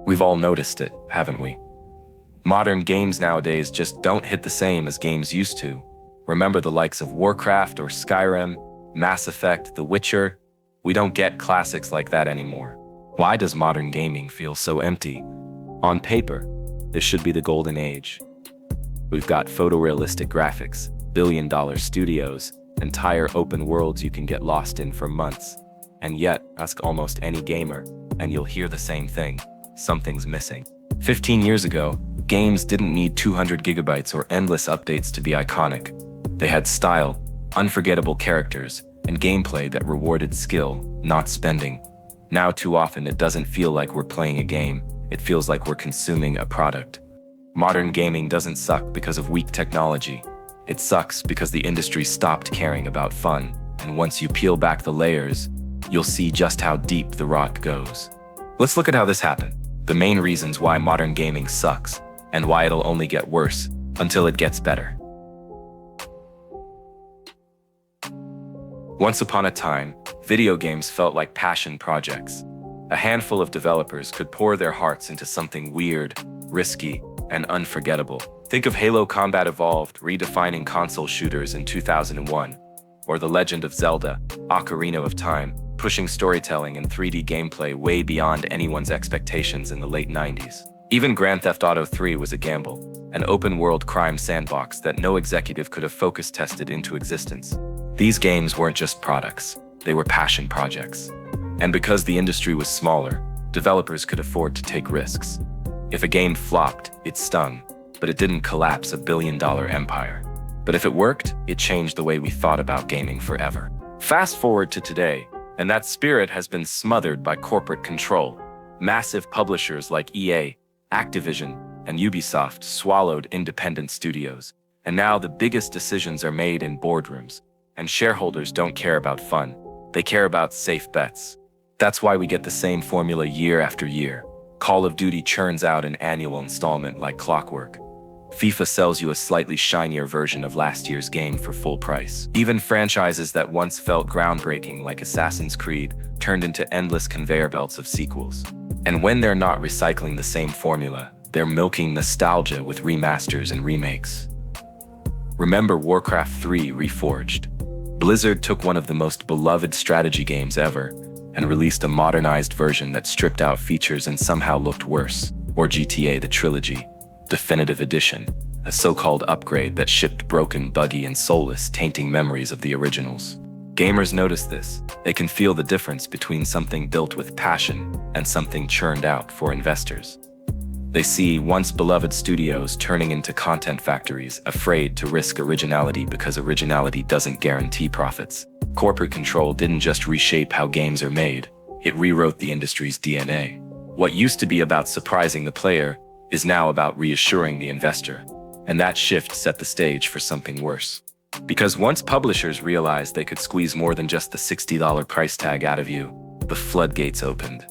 We've all noticed it, haven't we? Modern games nowadays just don't hit the same as games used to. Remember the likes of Warcraft or Skyrim, Mass Effect, The Witcher? We don't get classics like that anymore. Why does modern gaming feel so empty? On paper, this should be the golden age. We've got photorealistic graphics, billion-dollar studios, entire open worlds you can get lost in for months. And yet, ask almost any gamer, and you'll hear the same thing. Something's missing. 15 years ago, games didn't need 200 gigabytes or endless updates to be iconic. They had style, unforgettable characters, and gameplay that rewarded skill, not spending. Now too often it doesn't feel like we're playing a game, it feels like we're consuming a product. Modern gaming doesn't suck because of weak technology. It sucks because the industry stopped caring about fun, and once you peel back the layers, you'll see just how deep the rot goes. Let's look at how this happened. The main reasons why modern gaming sucks, and why it'll only get worse until it gets better. Once upon a time, video games felt like passion projects. A handful of developers could pour their hearts into something weird, risky, and unforgettable. Think of Halo Combat Evolved redefining console shooters in 2001, or The Legend of Zelda, Ocarina of Time, pushing storytelling and 3D gameplay way beyond anyone's expectations in the late 90s. Even Grand Theft Auto 3 was a gamble, an open-world crime sandbox that no executive could have focus tested into existence. These games weren't just products, they were passion projects. And because the industry was smaller, developers could afford to take risks. If a game flopped, it stung, but it didn't collapse a billion-dollar empire. But if it worked, it changed the way we thought about gaming forever. Fast forward to today, and that spirit has been smothered by corporate control. Massive publishers like EA, Activision, and Ubisoft swallowed independent studios. And now the biggest decisions are made in boardrooms. And shareholders don't care about fun. They care about safe bets. That's why we get the same formula year after year. Call of Duty churns out an annual installment like clockwork. FIFA sells you a slightly shinier version of last year's game for full price. Even franchises that once felt groundbreaking like Assassin's Creed turned into endless conveyor belts of sequels. And when they're not recycling the same formula, they're milking nostalgia with remasters and remakes. Remember Warcraft 3 Reforged? Blizzard took one of the most beloved strategy games ever and released a modernized version that stripped out features and somehow looked worse. Or GTA The Trilogy, Definitive Edition, a so-called upgrade that shipped broken, buggy, and soulless, tainting memories of the originals. Gamers notice this. They can feel the difference between something built with passion and something churned out for investors. They see once beloved studios turning into content factories, afraid to risk originality because originality doesn't guarantee profits. Corporate control didn't just reshape how games are made, it rewrote the industry's DNA. What used to be about surprising the player is now about reassuring the investor. And that shift set the stage for something worse. Because once publishers realized they could squeeze more than just the $60 price tag out of you, the floodgates opened.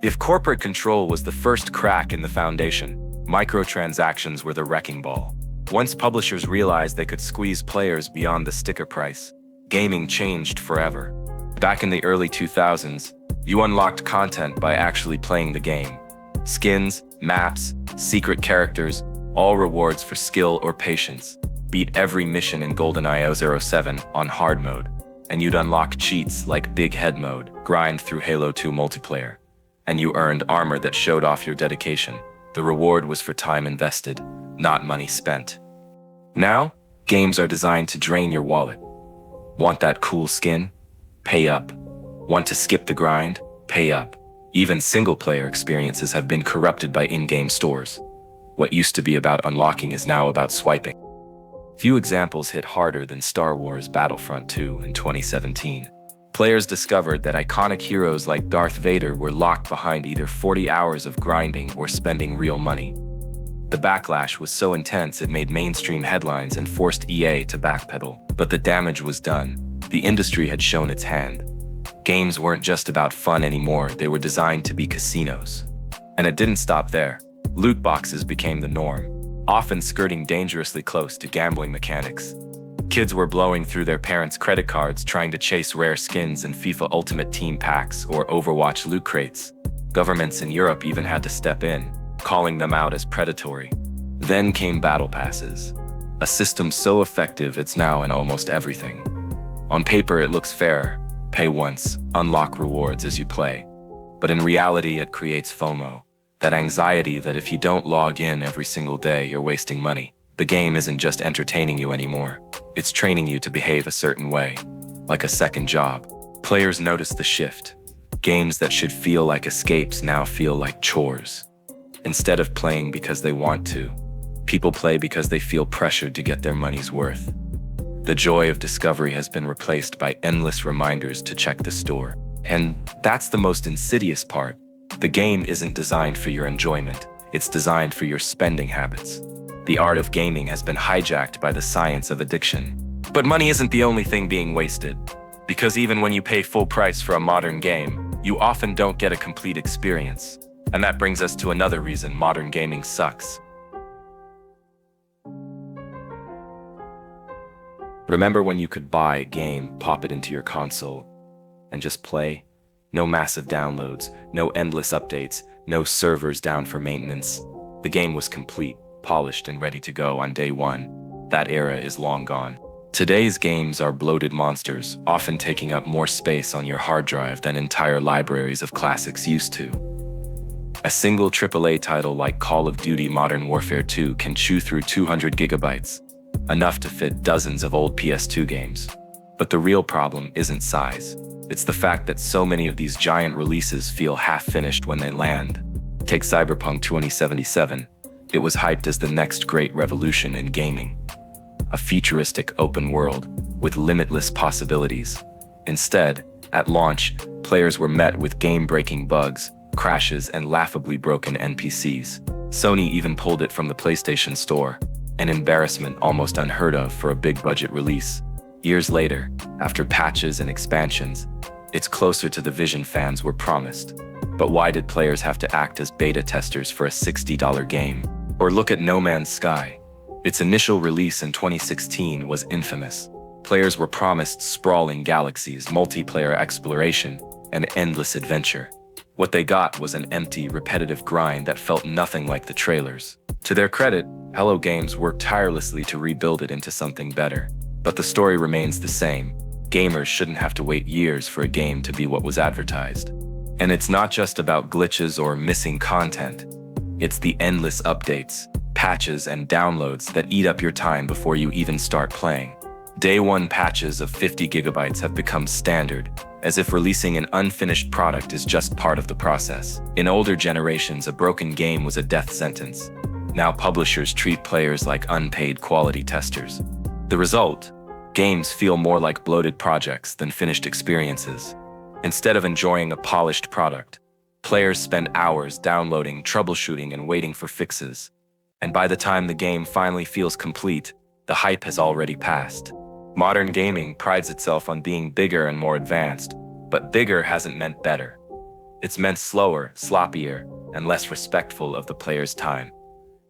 If corporate control was the first crack in the foundation, microtransactions were the wrecking ball. Once publishers realized they could squeeze players beyond the sticker price, gaming changed forever. Back in the early 2000s, you unlocked content by actually playing the game. Skins, maps, secret characters, all rewards for skill or patience. Beat every mission in GoldenEye 007 on hard mode, and you'd unlock cheats like Big Head mode, grind through Halo 2 multiplayer. And you earned armor that showed off your dedication. The reward was for time invested, not money spent. Now, games are designed to drain your wallet. Want that cool skin? Pay up. Want to skip the grind? Pay up. Even single-player experiences have been corrupted by in-game stores. What used to be about unlocking is now about swiping. Few examples hit harder than Star Wars Battlefront 2 in 2017. Players discovered that iconic heroes like Darth Vader were locked behind either 40 hours of grinding or spending real money. The backlash was so intense it made mainstream headlines and forced EA to backpedal. But the damage was done. The industry had shown its hand. Games weren't just about fun anymore, they were designed to be casinos. And it didn't stop there. Loot boxes became the norm, often skirting dangerously close to gambling mechanics. Kids were blowing through their parents' credit cards trying to chase rare skins in FIFA Ultimate Team packs or Overwatch loot crates. Governments in Europe even had to step in, calling them out as predatory. Then came battle passes, a system so effective it's now in almost everything. On paper it looks fair, pay once, unlock rewards as you play. But in reality it creates FOMO, that anxiety that if you don't log in every single day you're wasting money. The game isn't just entertaining you anymore, it's training you to behave a certain way, like a second job. Players notice the shift. Games that should feel like escapes now feel like chores. Instead of playing because they want to, people play because they feel pressured to get their money's worth. The joy of discovery has been replaced by endless reminders to check the store. And that's the most insidious part. The game isn't designed for your enjoyment, it's designed for your spending habits. The art of gaming has been hijacked by the science of addiction. But money isn't the only thing being wasted. Because even when you pay full price for a modern game, you often don't get a complete experience. And that brings us to another reason modern gaming sucks. Remember when you could buy a game, pop it into your console, and just play? No massive downloads, no endless updates, no servers down for maintenance. The game was complete, polished and ready to go on day one. That era is long gone. Today's games are bloated monsters, often taking up more space on your hard drive than entire libraries of classics used to. A single AAA title like Call of Duty Modern Warfare 2 can chew through 200 gigabytes, enough to fit dozens of old PS2 games. But the real problem isn't size. It's the fact that so many of these giant releases feel half-finished when they land. Take Cyberpunk 2077. It was hyped as the next great revolution in gaming. A futuristic open world with limitless possibilities. Instead, at launch, players were met with game-breaking bugs, crashes, and laughably broken NPCs. Sony even pulled it from the PlayStation Store, an embarrassment almost unheard of for a big-budget release. Years later, after patches and expansions, it's closer to the vision fans were promised. But why did players have to act as beta testers for a $60 game? Or look at No Man's Sky. Its initial release in 2016 was infamous. Players were promised sprawling galaxies, multiplayer exploration, and endless adventure. What they got was an empty, repetitive grind that felt nothing like the trailers. To their credit, Hello Games worked tirelessly to rebuild it into something better. But the story remains the same. Gamers shouldn't have to wait years for a game to be what was advertised. And it's not just about glitches or missing content. It's the endless updates, patches, and downloads that eat up your time before you even start playing. Day one patches of 50 gigabytes have become standard, as if releasing an unfinished product is just part of the process. In older generations, a broken game was a death sentence. Now publishers treat players like unpaid quality testers. The result? Games feel more like bloated projects than finished experiences. Instead of enjoying a polished product, players spend hours downloading, troubleshooting, and waiting for fixes. And by the time the game finally feels complete, the hype has already passed. Modern gaming prides itself on being bigger and more advanced, but bigger hasn't meant better. It's meant slower, sloppier, and less respectful of the player's time.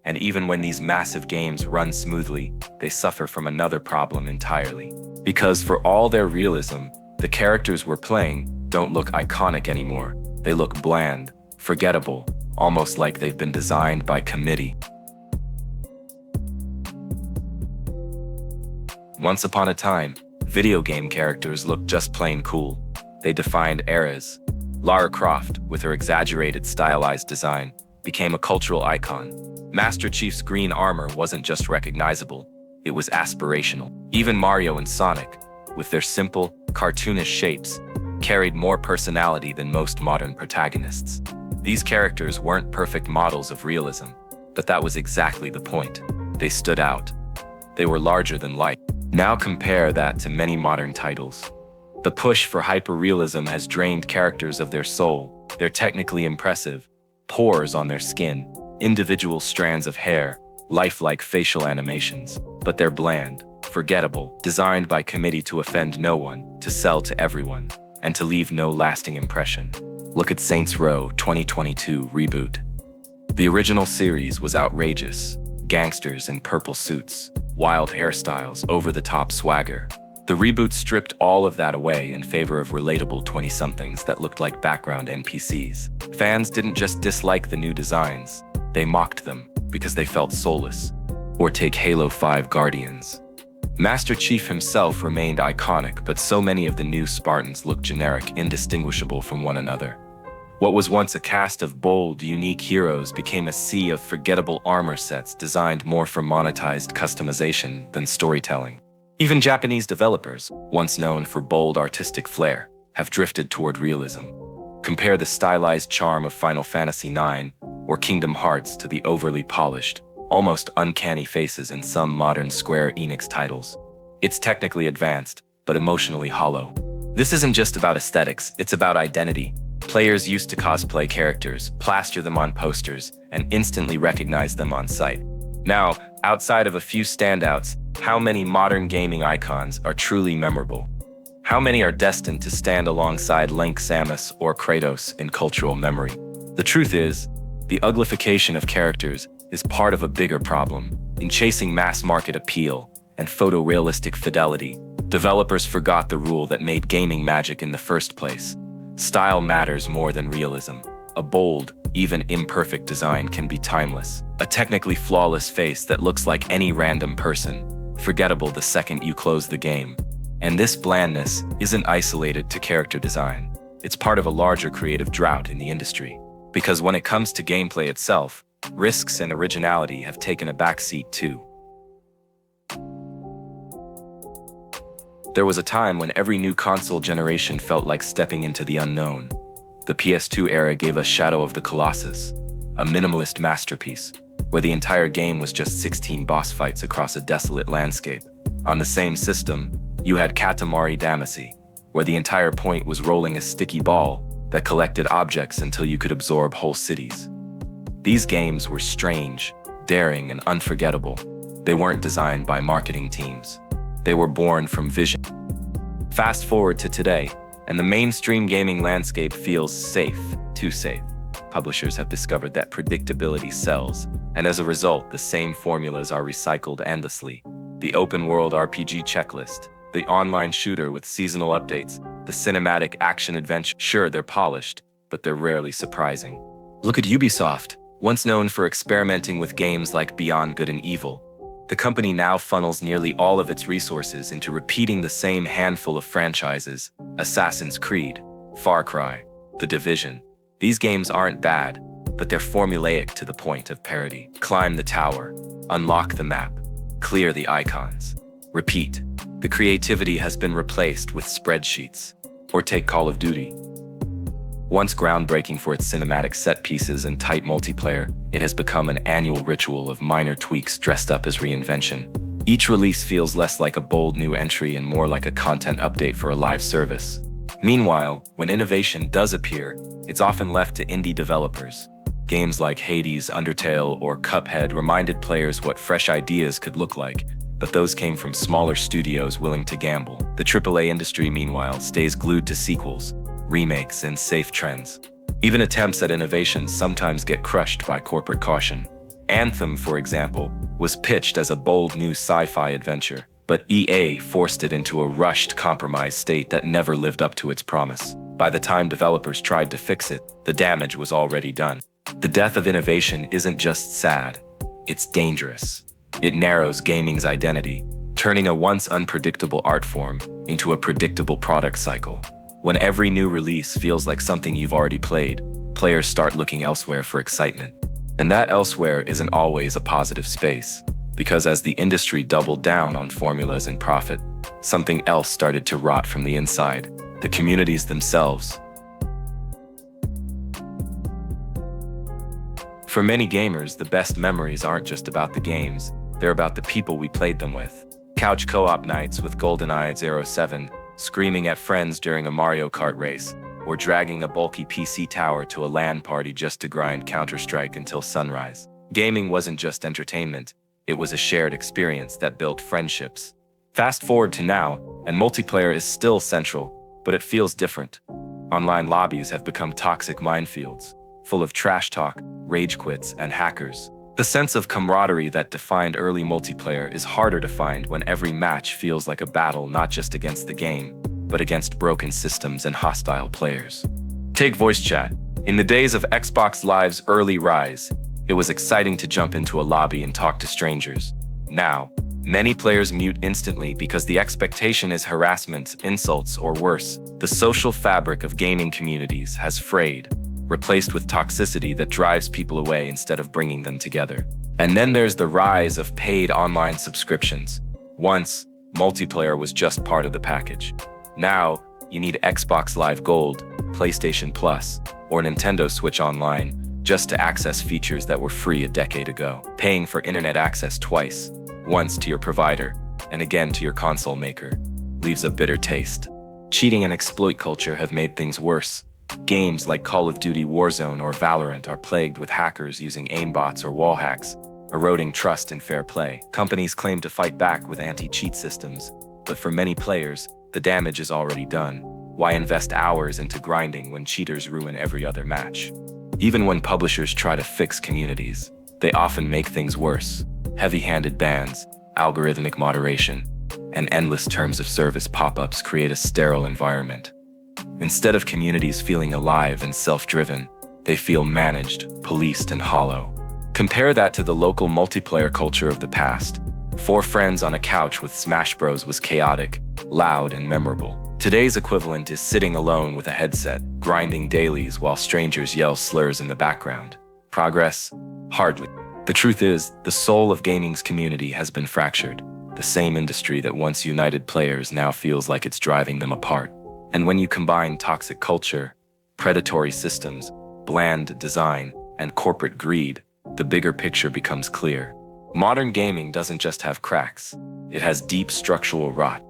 And even when these massive games run smoothly, they suffer from another problem entirely. Because for all their realism, the characters we're playing don't look iconic anymore. They look bland, forgettable, almost like they've been designed by committee. Once upon a time, video game characters looked just plain cool. They defined eras. Lara Croft, with her exaggerated stylized design, became a cultural icon. Master Chief's green armor wasn't just recognizable, it was aspirational. Even Mario and Sonic, with their simple, cartoonish shapes, carried more personality than most modern protagonists. These characters weren't perfect models of realism, but that was exactly the point. They stood out. They were larger than life. Now compare that to many modern titles. The push for hyperrealism has drained characters of their soul. They're technically impressive, pores on their skin, individual strands of hair, lifelike facial animations, but they're bland, forgettable, designed by committee to offend no one, to sell to everyone, and to leave no lasting impression. Look at Saints Row 2022 reboot. The original series was outrageous, gangsters in purple suits, wild hairstyles, over-the-top swagger. The reboot stripped all of that away in favor of relatable 20-somethings that looked like background NPCs. Fans didn't just dislike the new designs, they mocked them because they felt soulless. Or take Halo 5 Guardians. Master Chief himself remained iconic, but so many of the new Spartans looked generic, indistinguishable from one another. What was once a cast of bold, unique heroes became a sea of forgettable armor sets designed more for monetized customization than storytelling. Even Japanese developers, once known for bold artistic flair, have drifted toward realism. Compare the stylized charm of Final Fantasy IX or Kingdom Hearts to the overly polished, almost uncanny faces in some modern Square Enix titles. It's technically advanced, but emotionally hollow. This isn't just about aesthetics, it's about identity. Players used to cosplay characters, plaster them on posters, and instantly recognize them on sight. Now, outside of a few standouts, how many modern gaming icons are truly memorable? How many are destined to stand alongside Link, Samus, or Kratos in cultural memory? The truth is, the uglification of characters is part of a bigger problem. In chasing mass-market appeal and photorealistic fidelity, developers forgot the rule that made gaming magic in the first place. Style matters more than realism. A bold, even imperfect design can be timeless. A technically flawless face that looks like any random person, forgettable the second you close the game. And this blandness isn't isolated to character design. It's part of a larger creative drought in the industry. Because when it comes to gameplay itself, risks and originality have taken a backseat too. There was a time when every new console generation felt like stepping into the unknown. The PS2 era gave us Shadow of the Colossus, a minimalist masterpiece, where the entire game was just 16 boss fights across a desolate landscape. On the same system, you had Katamari Damacy, where the entire point was rolling a sticky ball that collected objects until you could absorb whole cities. These games were strange, daring, and unforgettable. They weren't designed by marketing teams. They were born from vision. Fast forward to today, and the mainstream gaming landscape feels safe, too safe. Publishers have discovered that predictability sells, and as a result, the same formulas are recycled endlessly. The open-world RPG checklist, the online shooter with seasonal updates, the cinematic action-adventure. Sure, they're polished, but they're rarely surprising. Look at Ubisoft, once known for experimenting with games like Beyond Good and Evil. The company now funnels nearly all of its resources into repeating the same handful of franchises: Assassin's Creed, Far Cry, The Division. These games aren't bad, but they're formulaic to the point of parody. Climb the tower, unlock the map, clear the icons, repeat. The creativity has been replaced with spreadsheets. Or take Call of Duty. Once groundbreaking for its cinematic set pieces and tight multiplayer, it has become an annual ritual of minor tweaks dressed up as reinvention. Each release feels less like a bold new entry and more like a content update for a live service. Meanwhile, when innovation does appear, it's often left to indie developers. Games like Hades, Undertale, or Cuphead reminded players what fresh ideas could look like, but those came from smaller studios willing to gamble. The AAA industry, meanwhile, stays glued to sequels, remakes, and safe trends. Even attempts at innovation sometimes get crushed by corporate caution. Anthem, for example, was pitched as a bold new sci-fi adventure, but EA forced it into a rushed, compromised state that never lived up to its promise. By the time developers tried to fix it, the damage was already done. The death of innovation isn't just sad, it's dangerous. It narrows gaming's identity, turning a once unpredictable art form into a predictable product cycle. When every new release feels like something you've already played, players start looking elsewhere for excitement. And that elsewhere isn't always a positive space, because as the industry doubled down on formulas and profit, something else started to rot from the inside: the communities themselves. For many gamers, the best memories aren't just about the games, they're about the people we played them with. Couch co-op nights with GoldenEye 07, screaming at friends during a Mario Kart race, or dragging a bulky PC tower to a LAN party just to grind Counter-Strike until sunrise. Gaming wasn't just entertainment, it was a shared experience that built friendships. Fast forward to now, and multiplayer is still central, but it feels different. Online lobbies have become toxic minefields, full of trash talk, rage quits, and hackers. The sense of camaraderie that defined early multiplayer is harder to find when every match feels like a battle not just against the game, but against broken systems and hostile players. Take voice chat. In the days of Xbox Live's early rise, it was exciting to jump into a lobby and talk to strangers. Now, many players mute instantly because the expectation is harassment, insults, or worse. The social fabric of gaming communities has frayed, replaced with toxicity that drives people away instead of bringing them together. And then there's the rise of paid online subscriptions. Once, multiplayer was just part of the package. Now, you need Xbox Live Gold, PlayStation Plus, or Nintendo Switch Online just to access features that were free a decade ago. Paying for internet access twice, once to your provider and again to your console maker, leaves a bitter taste. Cheating and exploit culture have made things worse. Games like Call of Duty Warzone or Valorant are plagued with hackers using aimbots or wall hacks, eroding trust and fair play. Companies claim to fight back with anti-cheat systems, but for many players, the damage is already done. Why invest hours into grinding when cheaters ruin every other match? Even when publishers try to fix communities, they often make things worse. Heavy-handed bans, algorithmic moderation, and endless terms of service pop-ups create a sterile environment. Instead of communities feeling alive and self-driven, they feel managed, policed, and hollow. Compare that to the local multiplayer culture of the past. 4 friends on a couch with Smash Bros was chaotic, loud, and memorable. Today's equivalent is sitting alone with a headset, grinding dailies while strangers yell slurs in the background. Progress? Hardly. The truth is, the soul of gaming's community has been fractured. The same industry that once united players now feels like it's driving them apart. And when you combine toxic culture, predatory systems, bland design, and corporate greed, the bigger picture becomes clear. Modern gaming doesn't just have cracks, it has deep structural rot.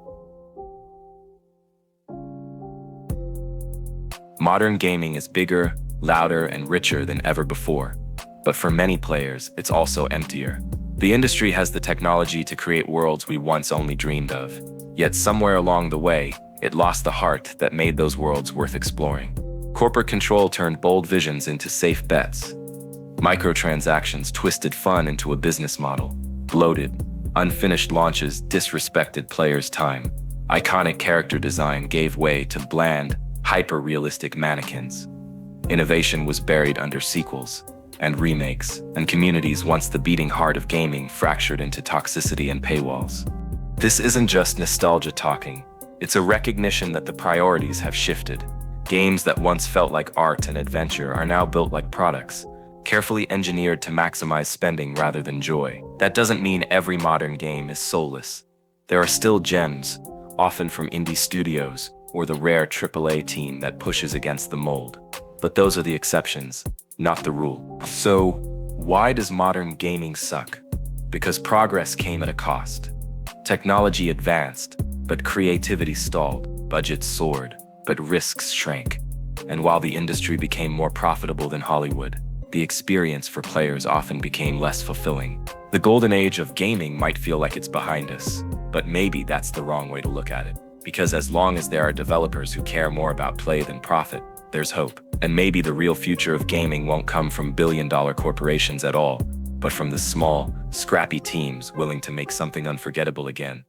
Modern gaming is bigger, louder, and richer than ever before. But for many players, it's also emptier. The industry has the technology to create worlds we once only dreamed of. Yet somewhere along the way, it lost the heart that made those worlds worth exploring. Corporate control turned bold visions into safe bets. Microtransactions twisted fun into a business model. Bloated, unfinished launches disrespected players' time. Iconic character design gave way to bland, hyper-realistic mannequins. Innovation was buried under sequels and remakes, and communities once the beating heart of gaming fractured into toxicity and paywalls. This isn't just nostalgia talking, it's a recognition that the priorities have shifted. Games that once felt like art and adventure are now built like products, carefully engineered to maximize spending rather than joy. That doesn't mean every modern game is soulless. There are still gems, often from indie studios or the rare AAA team that pushes against the mold. But those are the exceptions, not the rule. So, why does modern gaming suck? Because progress came at a cost. Technology advanced, but creativity stalled. Budgets soared, but risks shrank. And while the industry became more profitable than Hollywood, the experience for players often became less fulfilling. The golden age of gaming might feel like it's behind us, but maybe that's the wrong way to look at it. Because as long as there are developers who care more about play than profit, there's hope. And maybe the real future of gaming won't come from billion-dollar corporations at all, but from the small, scrappy teams willing to make something unforgettable again.